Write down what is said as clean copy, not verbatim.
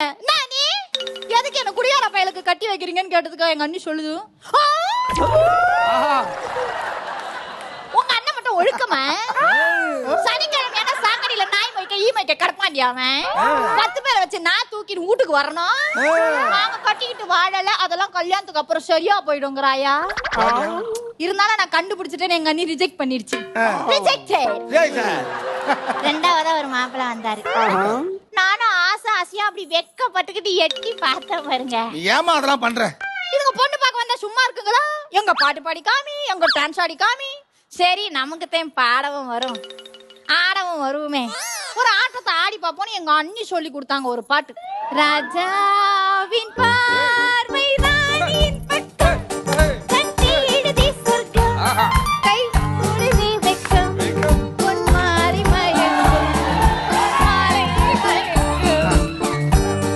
நானே எதுக்கு என்ன குடியார பயலுக்கு கட்டி வைக்கிறீங்கன்னு கேட்டதுக்கு எங்க அண்ணி சொல்லுது, உங்க அண்ணன் மட்டும் ஒழுக்கமா சனிக்கிழமை சாக்கடியில நாய் மைக்க ஈ மைக்க கிடப்பாண்டியா அவன் 10 பேரை வச்சு நான் தூக்கிட்டு வீட்டுக்கு வரணும். நாங்க கட்டிக்கிட்டு வாழல, அதெல்லாம் கல்யாணத்துக்கு அப்புறம் சரியா போயிடுங்கிறாயா. இருந்தாலும் நான் கண்டுபிடிச்சிட்டேன்னு எங்க அண்ணி ரிஜெக்ட் பண்ணிருச்சு. ரெண்டாவதா ஒரு மாப்பிள்ள வந்தாரு. நானும் ஆசையா அப்படி வெட்கப்பட்டுக்கிட்டு எட்டி பார்த்தேன் பாருங்க. ஏமா அதெல்லாம் பண்ற? இதுங்க பொண்ணு பார்க்க வந்தா சும்மா இருக்குங்களா? எங்க பாட்டு பாடி காமி, எங்க டான்ஸ் ஆடி காமி. சரி நமக்கு தான் பாடவும் வரும் ஆடவும் வருவோமே, ஒரு ஆட்டத்தை ஆடி பார்ப்போம்னு எங்க அண்ணி சொல்லி கொடுத்தாங்க ஒரு பாட்டு. ராஜாவின் பார்வை